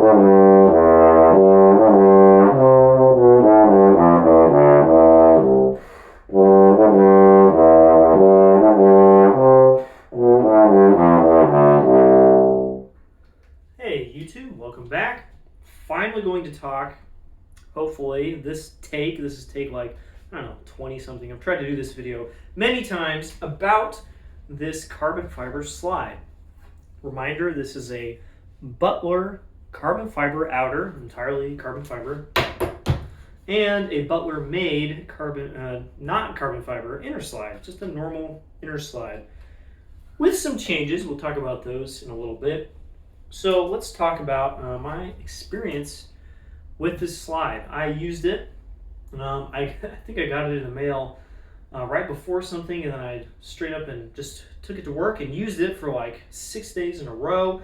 Hey YouTube, welcome back. Finally going to talk, hopefully, this is take like, I don't know, 20 something. I've tried to do this video many times about this carbon fiber slide. Reminder, this is a Butler carbon fiber outer, entirely carbon fiber, and a Butler made not carbon fiber inner slide, just a normal inner slide. With some changes, we'll talk about those in a little bit. So let's talk about my experience with this slide. I used it. I think I got it in the mail right before something, and then I straight up and just took it to work and used it for like 6 days in a row,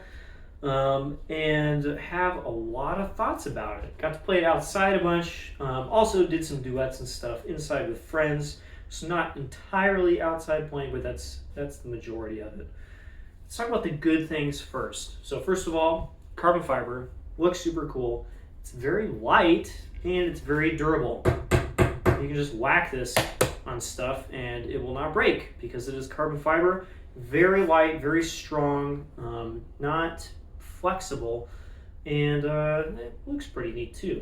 and have a lot of thoughts about it. Got to play it outside a bunch. Also did some duets and stuff inside with friends. So not entirely outside playing, but that's the majority of it. Let's talk about the good things first. So first of all, carbon fiber looks super cool. It's very light and it's very durable. You can just whack this on stuff and it will not break because it is carbon fiber. Very light, very strong, not flexible, and it looks pretty neat too.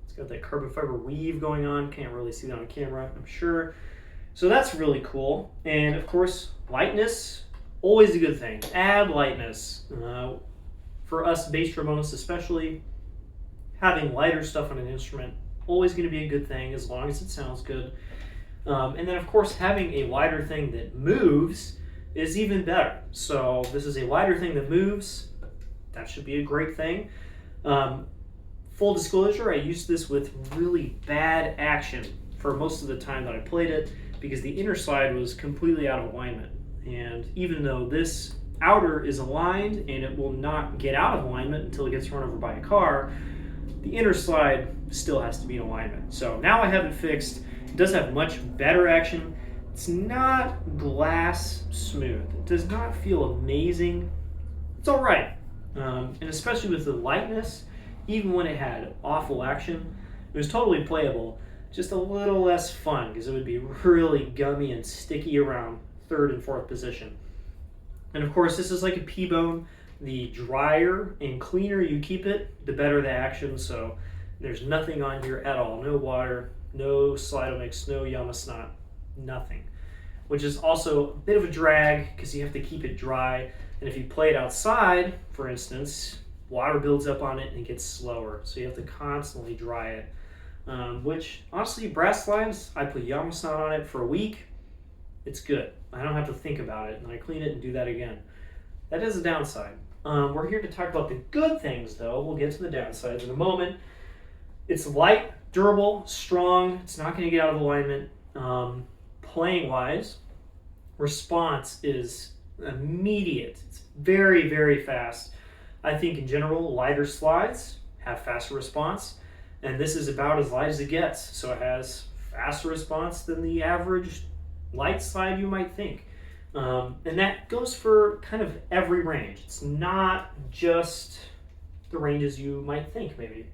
It's got that carbon fiber weave going on. Can't really see that on camera, I'm sure. So that's really cool. And of course, lightness. Always a good thing. Add lightness. For us bass trombonists especially, having lighter stuff on an instrument, always going to be a good thing as long as it sounds good. And then of course having a lighter thing that moves is even better. So this is a lighter thing that moves. That should be a great thing. Full disclosure, I used this with really bad action for most of the time that I played it because the inner slide was completely out of alignment. And even though this outer is aligned and it will not get out of alignment until it gets run over by a car, the inner slide still has to be in alignment. So now I have it fixed. It does have much better action. It's not glass smooth. It does not feel amazing. It's all right. And especially with the lightness, even when it had awful action, it was totally playable. Just a little less fun because it would be really gummy and sticky around third and fourth position. And of course, this is like a P-bone. The drier and cleaner you keep it, the better the action. So there's nothing on here at all. No water, no Slidomix, no Yamasnot, nothing. Which is also a bit of a drag because you have to keep it dry. And if you play it outside, for instance, water builds up on it and it gets slower. So you have to constantly dry it. Which, honestly, brass slides, I put Yamasnot on it for a week. It's good. I don't have to think about it, and I clean it and do that again. That is a downside. We're here to talk about the good things, though. We'll get to the downsides in a moment. It's light, durable, strong. It's not going to get out of alignment. Playing-wise, response is immediate. It's very, very fast. I think, in general, lighter slides have faster response, and this is about as light as it gets. So it has faster response than the average light slide you might think. And that goes for kind of every range. It's not just the ranges you might think, maybe.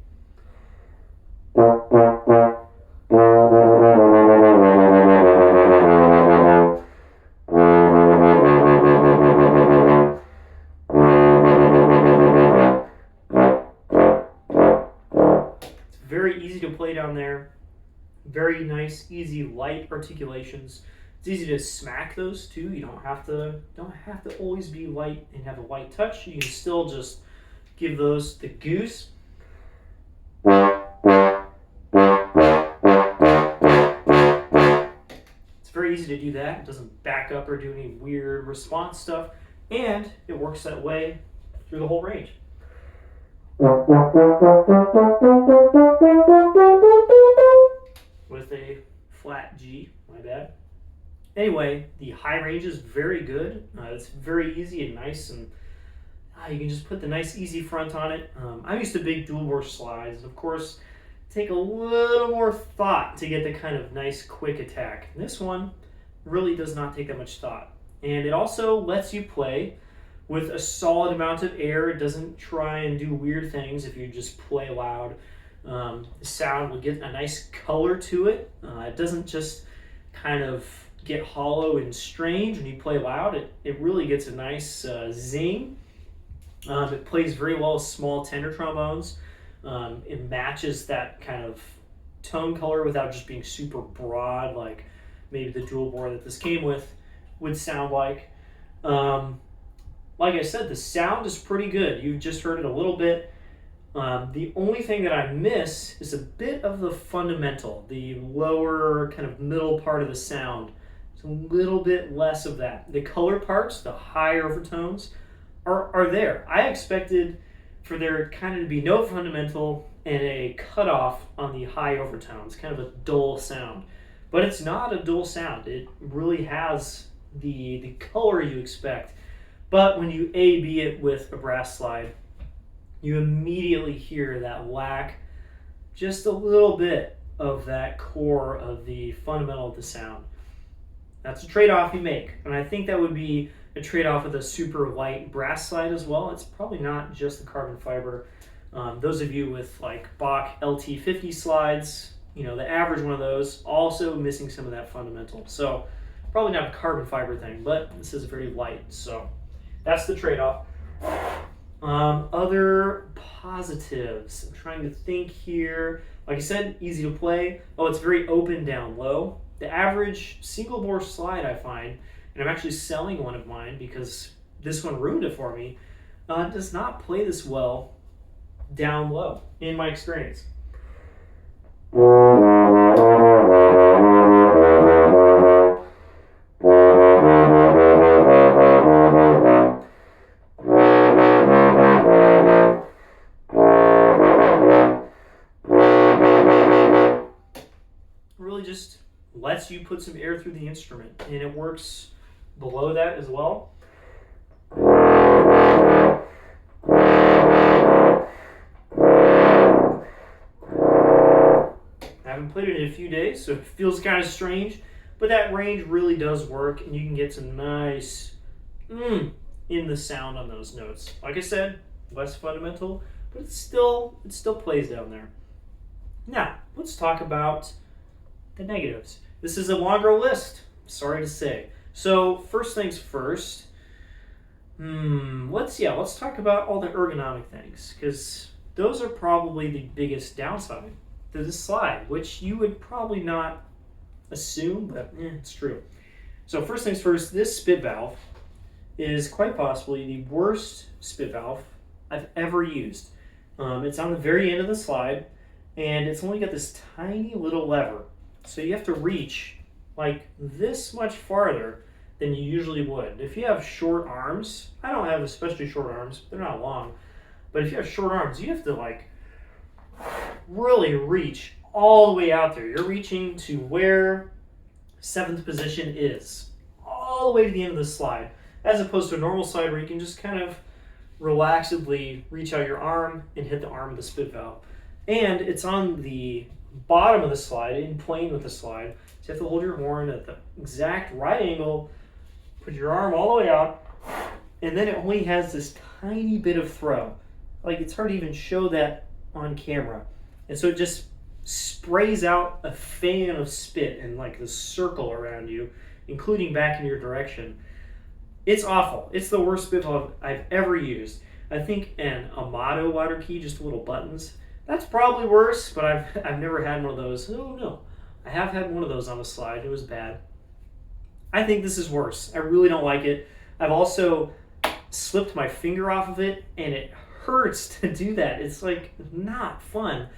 It's very easy to play down there. Very nice, easy, light articulations. It's easy to smack those too. You don't have to always be light and have a light touch. You can still just give those the goose. It's very easy to do that. It doesn't back up or do any weird response stuff, and it works that way through the whole range. With a flat G, my bad. Anyway, the high range is very good. It's very easy and nice, and you can just put the nice easy front on it. I'm used to big dual bore slides, and of course, take a little more thought to get the kind of nice quick attack. This one really does not take that much thought. And it also lets you play with a solid amount of air. It doesn't try and do weird things if you just play loud. The sound will get a nice color to it. It doesn't just kind of get hollow and strange when you play loud. It really gets a nice zing. It plays very well with small tenor trombones. It matches that kind of tone color without just being super broad, like maybe the dual bore that this came with would sound like. Like I said, the sound is pretty good. You've just heard it a little bit. The only thing that I miss is a bit of the fundamental, the lower kind of middle part of the sound. It's a little bit less of that. The color parts, the higher overtones, are there. I expected for there kind of to be no fundamental and a cutoff on the high overtones, kind of a dull sound. But it's not a dull sound. It really has the color you expect. But when you A-B it with a brass slide, you immediately hear that lack, just a little bit of that core of the fundamental of the sound. That's a trade-off you make, and I think that would be a trade-off with a super light brass slide as well. It's probably not just the carbon fiber. Those of you with like Bach LT50 slides, you know, the average one of those, also missing some of that fundamental. So probably not a carbon fiber thing, but this is very light, so that's the trade-off. Other positives, I'm trying to think here. Like I said, easy to play. Oh, it's very open down low. The average single bore slide I find, and I'm actually selling one of mine because this one ruined it for me, does not play this well down low in my experience. Really just lets you put some air through the instrument, and it works below that as well. I haven't played it in a few days, so it feels kind of strange, but that range really does work, and you can get some nice in the sound on those notes. Like I said, less fundamental, but it still plays down there. Now, let's talk about the negatives. This is a longer list, sorry to say. So first things first, let's talk about all the ergonomic things, because those are probably the biggest downside to this slide, which you would probably not assume, but it's true. So first things first, this spit valve is quite possibly the worst spit valve I've ever used. It's on the very end of the slide, and it's only got this tiny little lever. So you have to reach like this much farther than you usually would. If you have short arms, I don't have especially short arms, they're not long, but if you have short arms, you have to like really reach all the way out there. You're reaching to where 7th position is, all the way to the end of the slide, as opposed to a normal slide where you can just kind of relaxedly reach out your arm and hit the arm of the spit valve. And it's on the bottom of the slide, in plane with the slide, so you have to hold your horn at the exact right angle, put your arm all the way out, and then it only has this tiny bit of throw. Like, it's hard to even show that on camera. And so it just sprays out a fan of spit in like the circle around you, including back in your direction. It's awful. It's the worst spit valve I've ever used. I think an Amato water key, just little buttons, that's probably worse, but I've never had one of those. Oh no, I have had one of those on a slide. It was bad. I think this is worse. I really don't like it. I've also slipped my finger off of it, and it hurts to do that. It's like not fun.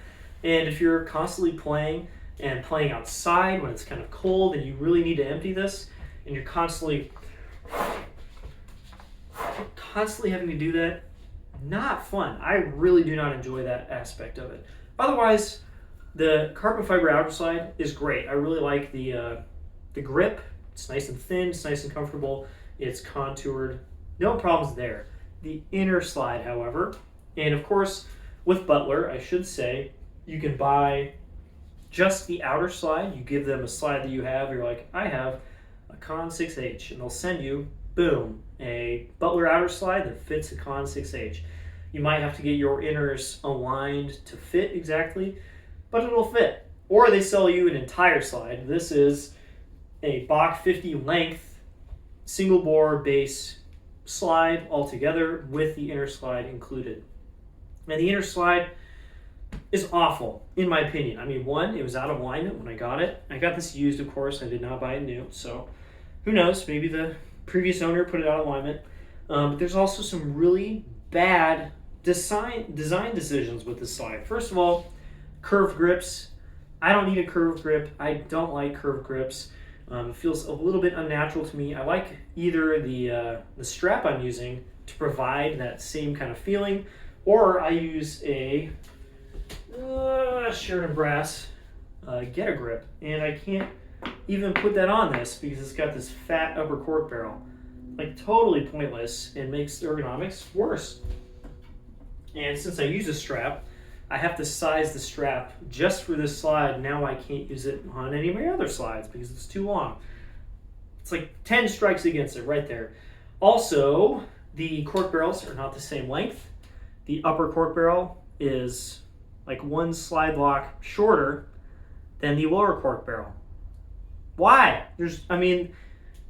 And if you're constantly playing and playing outside when it's kind of cold and you really need to empty this, and you're constantly having to do that, not fun. I really do not enjoy that aspect of it. Otherwise, the carbon fiber outer slide is great. I really like the grip. It's nice and thin, it's nice and comfortable, it's contoured. No problems there. The inner slide, however, and of course, with Butler, I should say, you can buy just the outer slide. You give them a slide that you have, you're like, I have a Con 6H, and they'll send you boom, a Butler outer slide that fits a Con 6H. You might have to get your inners aligned to fit exactly, but it'll fit. Or they sell you an entire slide. This is a Bach 50 length single bore base slide altogether with the inner slide included. And the inner slide is awful, in my opinion. I mean, one, it was out of alignment when I got it. I got this used, of course. I did not buy it new. So who knows? Maybe the previous owner put it out of alignment. But there's also some really bad design decisions with this slide. First of all, curved grips. I don't need a curved grip. I don't like curved grips. It feels a little bit unnatural to me. I like either the strap I'm using to provide that same kind of feeling, or I use a Sheridan Brass Get a Grip, and I can't even put that on this because it's got this fat upper cork barrel. Like, totally pointless and makes the ergonomics worse. And since I use a strap, I have to size the strap just for this slide. Now I can't use it on any of my other slides because it's too long. It's like 10 strikes against it right there. Also, the cork barrels are not the same length. The upper cork barrel is like one slide lock shorter than the lower cork barrel. Why?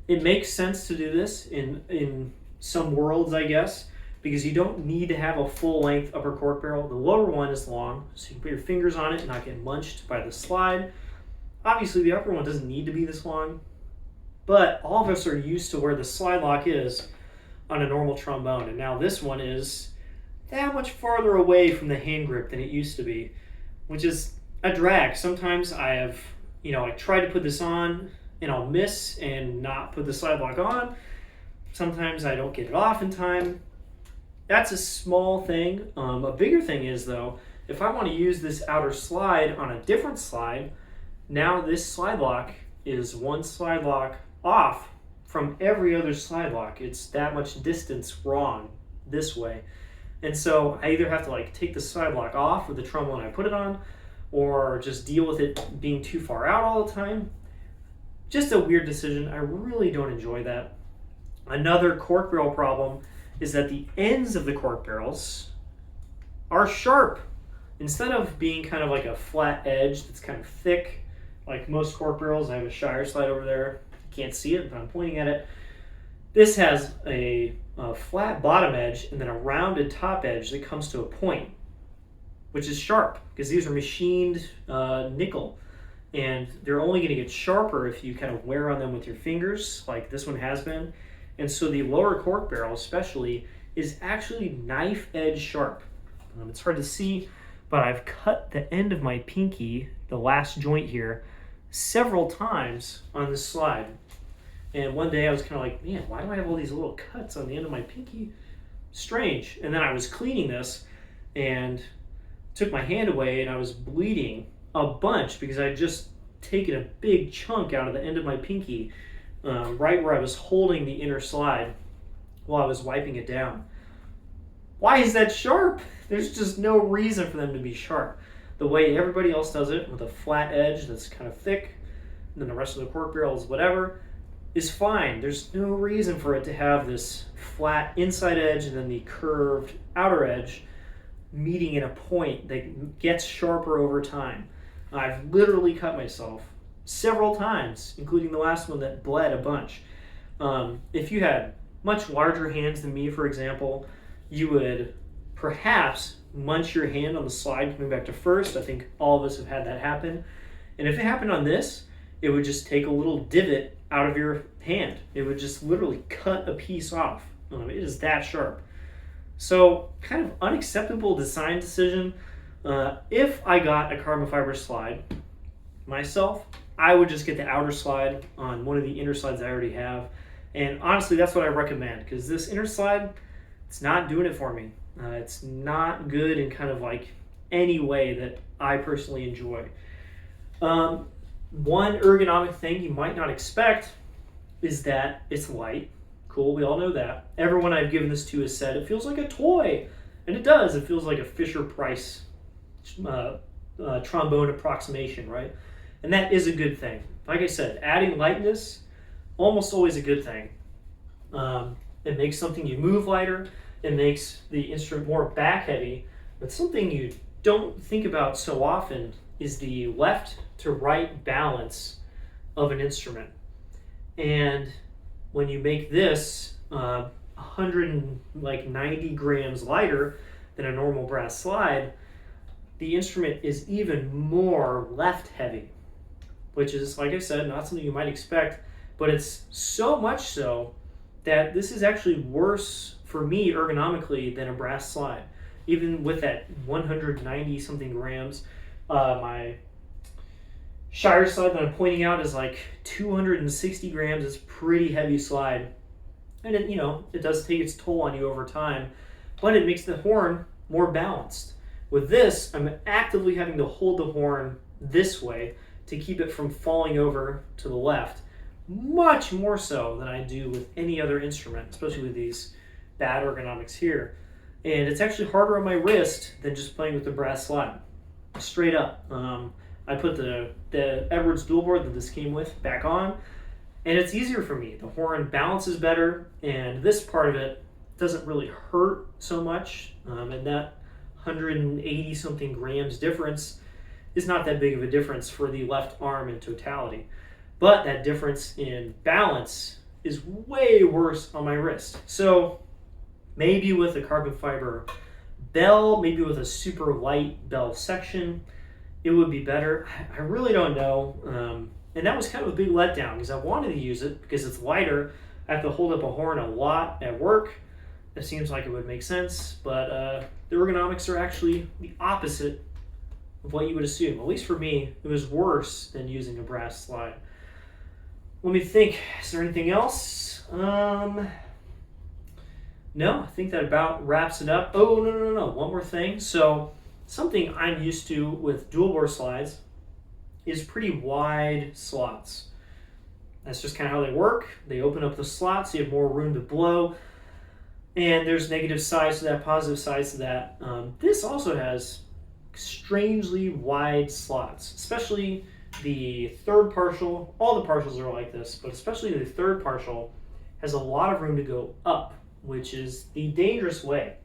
It makes sense to do this in some worlds, I guess, because you don't need to have a full length upper cork barrel. The lower one is long, so you can put your fingers on it and not get munched by the slide. Obviously, the upper one doesn't need to be this long, but all of us are used to where the slide lock is on a normal trombone, and now this one is that much farther away from the hand grip than it used to be, which is a drag. Sometimes I try to put this on and I'll miss and not put the slide lock on. Sometimes I don't get it off in time. That's a small thing. A bigger thing is, though, if I want to use this outer slide on a different slide, now this slide lock is one slide lock off from every other slide lock. It's that much distance wrong this way. And so I either have to take the slide lock off with the trombone I put it on, or just deal with it being too far out all the time. Just a weird decision. I really don't enjoy that. Another cork barrel problem is that the ends of the cork barrels are sharp. Instead of being kind of like a flat edge that's kind of thick, like most cork barrels, I have a Shire slide over there. You can't see it, but I'm pointing at it. This has a flat bottom edge and then a rounded top edge that comes to a point, which is sharp because these are machined nickel. And they're only going to get sharper if you kind of wear on them with your fingers, like this one has been. And so the lower cork barrel especially is actually knife edge sharp. It's hard to see, but I've cut the end of my pinky, the last joint here, several times on this slide. And one day I was kind of like, man, why do I have all these little cuts on the end of my pinky? Strange. And then I was cleaning this and took my hand away and I was bleeding a bunch because I had just taken a big chunk out of the end of my pinky, right where I was holding the inner slide while I was wiping it down. Why is that sharp? There's just no reason for them to be sharp. The way everybody else does it, with a flat edge that's kind of thick, and then the rest of the cork barrel is whatever, is fine. There's no reason for it to have this flat inside edge and then the curved outer edge meeting in a point that gets sharper over time. I've literally cut myself several times, including the last one that bled a bunch. If you had much larger hands than me, for example, you would perhaps munch your hand on the slide coming back to first. I think all of us have had that happen. And if it happened on this, it would just take a little divot out of your hand. It would just literally cut a piece off. It is that sharp. So, kind of unacceptable design decision. If I got a carbon fiber slide myself, I would just get the outer slide on one of the inner slides I already have. And honestly, that's what I recommend, because this inner slide, it's not doing it for me. It's not good in kind of like any way that I personally enjoy. One ergonomic thing you might not expect is that it's light. Cool, we all know that. Everyone I've given this to has said it feels like a toy. And it does. It feels like a Fisher-Price trombone approximation, right? And that is a good thing. Like I said, adding lightness, almost always a good thing. It makes something you move lighter. It makes the instrument more back heavy. But something you don't think about so often is the left to right balance of an instrument. And when you make this 190 grams lighter than a normal brass slide, the instrument is even more left heavy, which is, like I said, not something you might expect, but it's so much so that this is actually worse for me ergonomically than a brass slide. Even with that 190 something grams, my Shire slide that I'm pointing out is like 260 grams. It's a pretty heavy slide. And it, it does take its toll on you over time, but it makes the horn more balanced. With this, I'm actively having to hold the horn this way to keep it from falling over to the left, much more so than I do with any other instrument, especially with these bad ergonomics here. And it's actually harder on my wrist than just playing with the brass slide. Straight up. I put the Edwards dual board that this came with back on, and it's easier for me. The horn balances better, and this part of it doesn't really hurt so much, and that 180 something grams difference is not that big of a difference for the left arm in totality. But that difference in balance is way worse on my wrist. So maybe with a carbon fiber bell, maybe with a super light bell section, it would be better. I really don't know. And that was kind of a big letdown because I wanted to use it because it's lighter. I have to hold up a horn a lot at work. It seems like it would make sense, but the ergonomics are actually the opposite of what you would assume. At least for me, it was worse than using a brass slide. Let me think. Is there anything else? No, I think that about wraps it up. Oh, no. One more thing. So something I'm used to with dual bore slides is pretty wide slots. That's just kind of how they work. They open up the slots, so you have more room to blow. And there's negative sides to that, positive sides to that. This also has strangely wide slots, especially the third partial. All the partials are like this, but especially the third partial has a lot of room to go up, which is the dangerous way.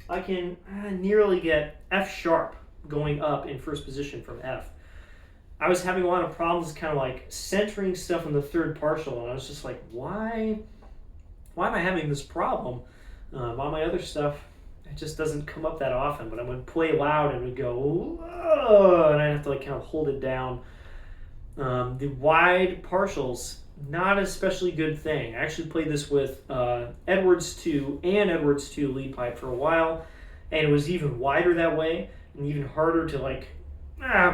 I can nearly get F sharp going up in first position from F. I was having a lot of problems kind of like centering stuff in the third partial, and I was just like, why am I having this problem? On my other stuff, it just doesn't come up that often, but I would play loud and it would go, whoa, and I'd have to like kind of hold it down. The wide partials, not an especially good thing. I actually played this with Edwards 2 and Edwards 2 lead pipe for a while, and it was even wider that way and even harder to like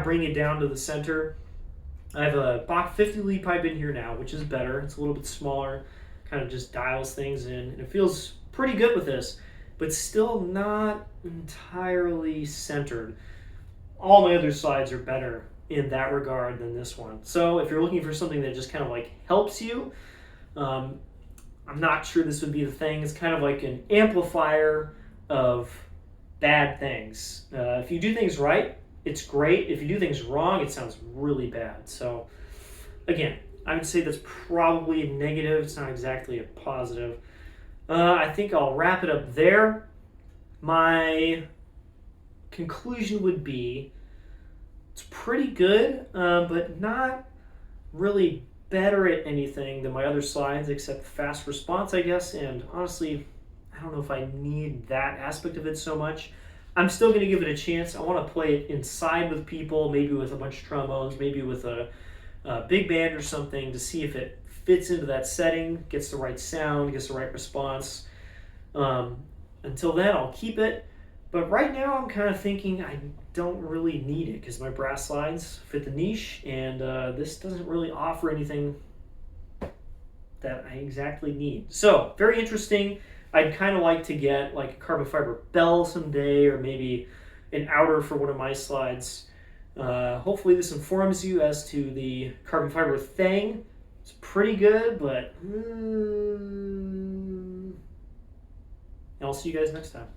bring it down to the center. I have a Bach 50 lead pipe in here now, which is better. It's a little bit smaller, kind of just dials things in, and it feels pretty good with this, but still not entirely centered. All my other slides are better in that regard than this one. So if you're looking for something that just kind of like helps you, I'm not sure this would be the thing. It's kind of like an amplifier of bad things. If you do things right, it's great. If you do things wrong, it sounds really bad. So again, I would say that's probably a negative. It's not exactly a positive. I think I'll wrap it up there. My conclusion would be it's pretty good, but not really better at anything than my other slides except fast response, I guess. And honestly, I don't know if I need that aspect of it so much. I'm still going to give it a chance. I want to play it inside with people, maybe with a bunch of trombones, maybe with a big band or something, to see if it fits into that setting, gets the right sound, gets the right response. Until then, I'll keep it. But right now, I'm kind of thinking I don't really need it because my brass slides fit the niche, and this doesn't really offer anything that I exactly need. So, very interesting. I'd kind of like to get like a carbon fiber bell someday, or maybe an outer for one of my slides. Hopefully this informs you as to the carbon fiber thing. It's pretty good, but I'll see you guys next time.